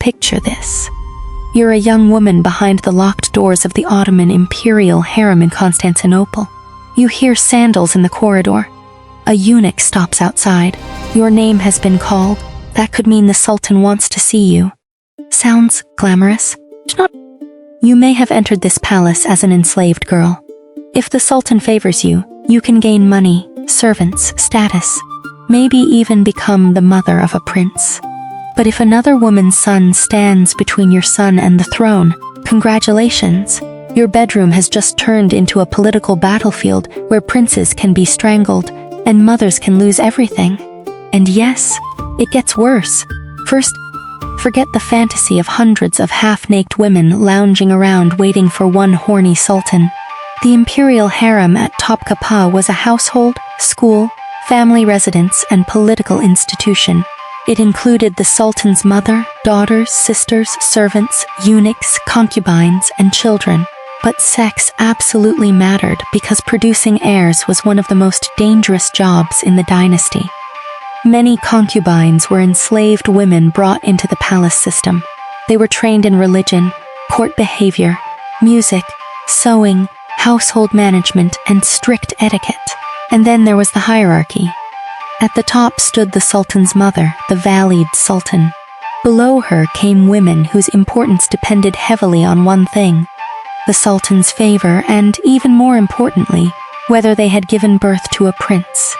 Picture this. You're a young woman behind the locked doors of the Ottoman imperial harem in Constantinople. You hear sandals in the corridor. A eunuch stops outside. Your name has been called. That could mean the Sultan wants to see you. Sounds glamorous? Not. You may have entered this palace as an enslaved girl. If the Sultan favors you, you can gain money, servants, status, maybe even become the mother of a prince. But if another woman's son stands between your son and the throne, congratulations. Your bedroom has just turned into a political battlefield where princes can be strangled and mothers can lose everything. And yes, it gets worse. First, forget the fantasy of hundreds of half-naked women lounging around waiting for one horny sultan. The imperial harem at Topkapi was a household, school, family residence, and political institution. It included the sultan's mother, daughters, sisters, servants, eunuchs, concubines, and children. But sex absolutely mattered because producing heirs was one of the most dangerous jobs in the dynasty. Many concubines were enslaved women brought into the palace system. They were trained in religion, court behavior, music, sewing, household management, and strict etiquette. And then there was the hierarchy. At the top stood the sultan's mother, the Valide Sultan. Below her came women whose importance depended heavily on one thing: the sultan's favor, and even more importantly, whether they had given birth to a prince.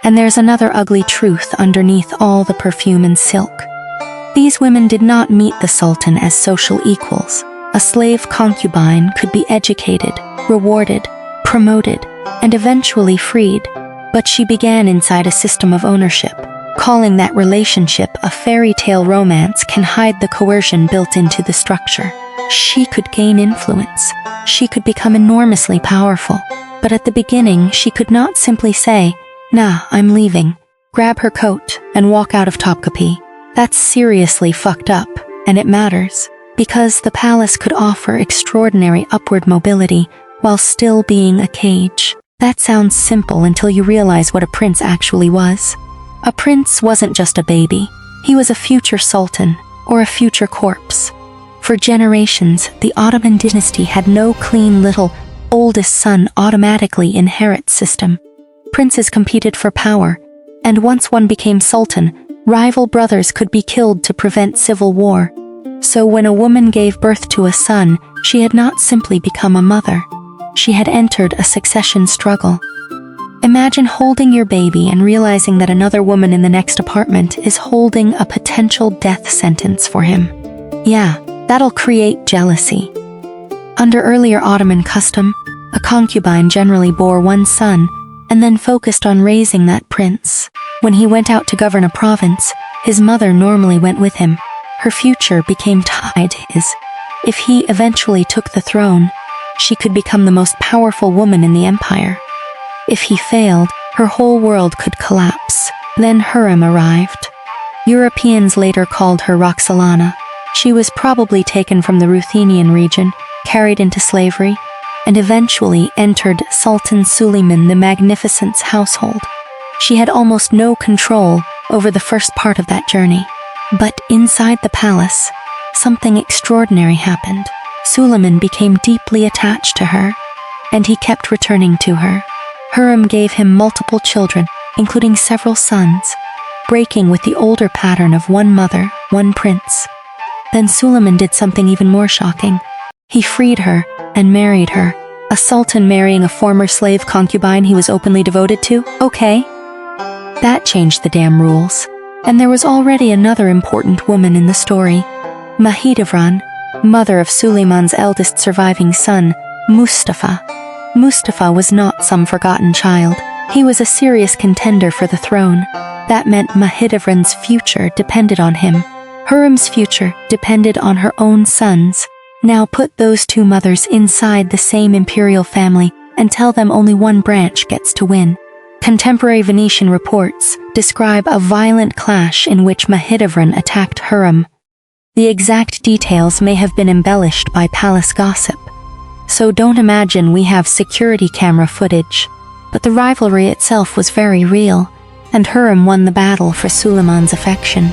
And there's another ugly truth underneath all the perfume and silk. These women did not meet the sultan as social equals. A slave concubine could be educated, rewarded, promoted, and eventually freed, but she began inside a system of ownership. Calling that relationship a fairy tale romance can hide the coercion built into the structure. She could gain influence. She could become enormously powerful. But at the beginning, she could not simply say, "Nah, I'm leaving," grab her coat, and walk out of Topkapi. That's seriously fucked up, and it matters, because the palace could offer extraordinary upward mobility while still being a cage. That sounds simple until you realize what a prince actually was. A prince wasn't just a baby. He was a future sultan, or a future corpse. For generations, the Ottoman dynasty had no clean little oldest son automatically inherit system. Princes competed for power, and once one became sultan, rival brothers could be killed to prevent civil war. So when a woman gave birth to a son, she had not simply become a mother. She had entered a succession struggle. Imagine holding your baby and realizing that another woman in the next apartment is holding a potential death sentence for him. Yeah, that'll create jealousy. Under earlier Ottoman custom, a concubine generally bore one son and then focused on raising that prince. When he went out to govern a province, his mother normally went with him. Her future became tied to his. If he eventually took the throne, she could become the most powerful woman in the empire. If he failed, her whole world could collapse. Then Hurrem arrived. Europeans later called her Roxelana. She was probably taken from the Ruthenian region, carried into slavery, and eventually entered Sultan Suleiman the Magnificent's household. She had almost no control over the first part of that journey. But inside the palace, something extraordinary happened. Suleiman became deeply attached to her, and he kept returning to her. Hurrem gave him multiple children, including several sons, breaking with the older pattern of one mother, one prince. Then Suleiman did something even more shocking. He freed her and married her. A sultan marrying a former slave concubine he was openly devoted to? Okay. That changed the damn rules. And there was already another important woman in the story. Mahidevran, mother of Suleiman's eldest surviving son, Mustafa. Mustafa was not some forgotten child. He was a serious contender for the throne. That meant Mahidevran's future depended on him. Hurrem's future depended on her own sons. Now put those two mothers inside the same imperial family and tell them only one branch gets to win. Contemporary Venetian reports describe a violent clash in which Mahidevran attacked Hurrem. The exact details may have been embellished by palace gossip, so don't imagine we have security camera footage. But the rivalry itself was very real, and Hurrem won the battle for Suleiman's affection.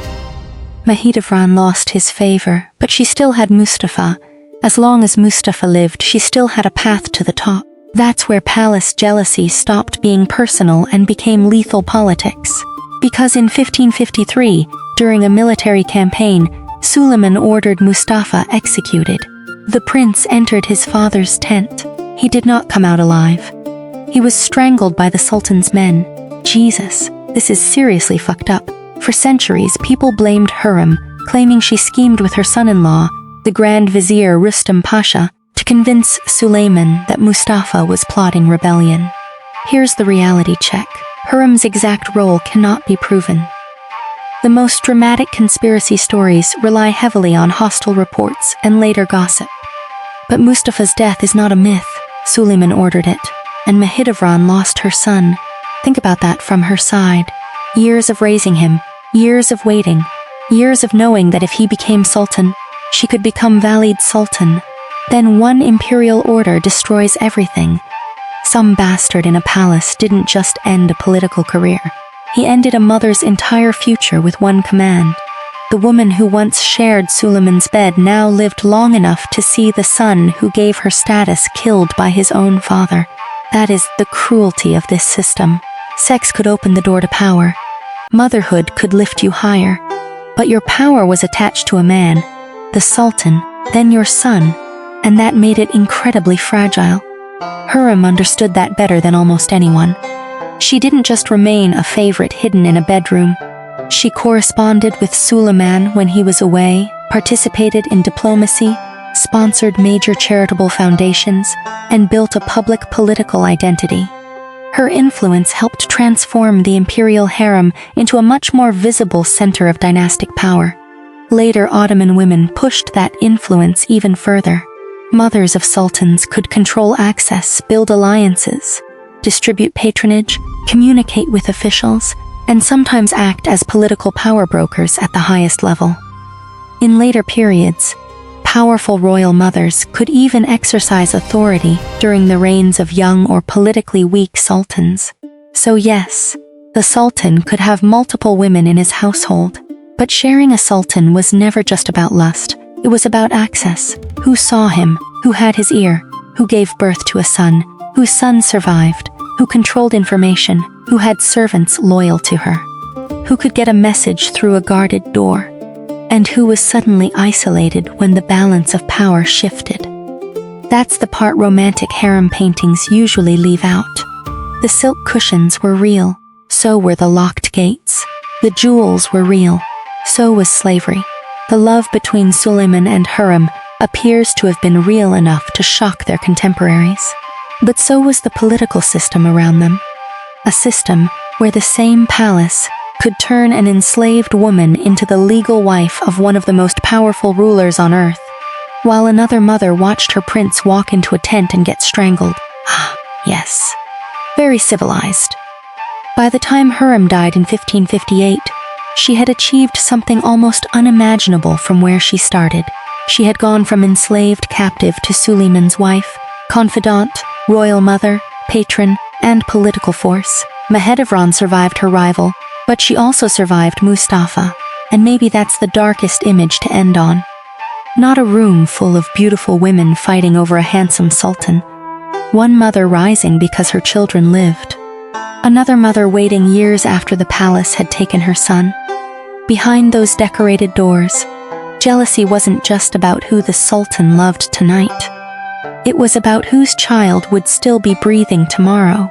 Mahidevran lost his favor, but she still had Mustafa. As long as Mustafa lived, she still had a path to the top. That's where palace jealousy stopped being personal and became lethal politics. Because in 1553, during a military campaign, Suleiman ordered Mustafa executed. The prince entered his father's tent. He did not come out alive. He was strangled by the sultan's men. Jesus, this is seriously fucked up. For centuries, people blamed Hurrem, claiming she schemed with her son-in-law, the Grand Vizier Rustam Pasha, to convince Suleiman that Mustafa was plotting rebellion. Here's the reality check. Hurrem's exact role cannot be proven. The most dramatic conspiracy stories rely heavily on hostile reports and later gossip. But Mustafa's death is not a myth. Suleiman ordered it, and Mahidevran lost her son. Think about that from her side. Years of raising him, years of waiting, years of knowing that if he became sultan, she could become Valide Sultan. Then one imperial order destroys everything. Some bastard in a palace didn't just end a political career. He ended a mother's entire future with one command. The woman who once shared Suleiman's bed now lived long enough to see the son who gave her status killed by his own father. That is the cruelty of this system. Sex could open the door to power. Motherhood could lift you higher. But your power was attached to a man, the sultan, then your son, and that made it incredibly fragile. Hurrem understood that better than almost anyone. She didn't just remain a favorite hidden in a bedroom. She corresponded with Suleiman when he was away, participated in diplomacy, sponsored major charitable foundations, and built a public political identity. Her influence helped transform the imperial harem into a much more visible center of dynastic power. Later Ottoman women pushed that influence even further. Mothers of sultans could control access, build alliances, distribute patronage, communicate with officials, and sometimes act as political power brokers at the highest level. In later periods, powerful royal mothers could even exercise authority during the reigns of young or politically weak sultans. So yes, the sultan could have multiple women in his household, but sharing a sultan was never just about lust. It was about access. Who saw him? Who had his ear? Who gave birth to a son? Whose son survived? Who controlled information? Who had servants loyal to her? Who could get a message through a guarded door? And who was suddenly isolated when the balance of power shifted? That's the part romantic harem paintings usually leave out. The silk cushions were real, so were the locked gates. The jewels were real, so was slavery. The love between Suleiman and Hurrem appears to have been real enough to shock their contemporaries. But so was the political system around them. A system where the same palace could turn an enslaved woman into the legal wife of one of the most powerful rulers on earth, while another mother watched her prince walk into a tent and get strangled. Ah, yes. Very civilized. By the time Hurrem died in 1558, she had achieved something almost unimaginable from where she started. She had gone from enslaved captive to Suleiman's wife, confidante, royal mother, patron, and political force. Mahidevran survived her rival, but she also survived Mustafa, and maybe that's the darkest image to end on. Not a room full of beautiful women fighting over a handsome sultan. One mother rising because her children lived. Another mother waiting years after the palace had taken her son. Behind those decorated doors, jealousy wasn't just about who the sultan loved tonight. It was about whose child would still be breathing tomorrow.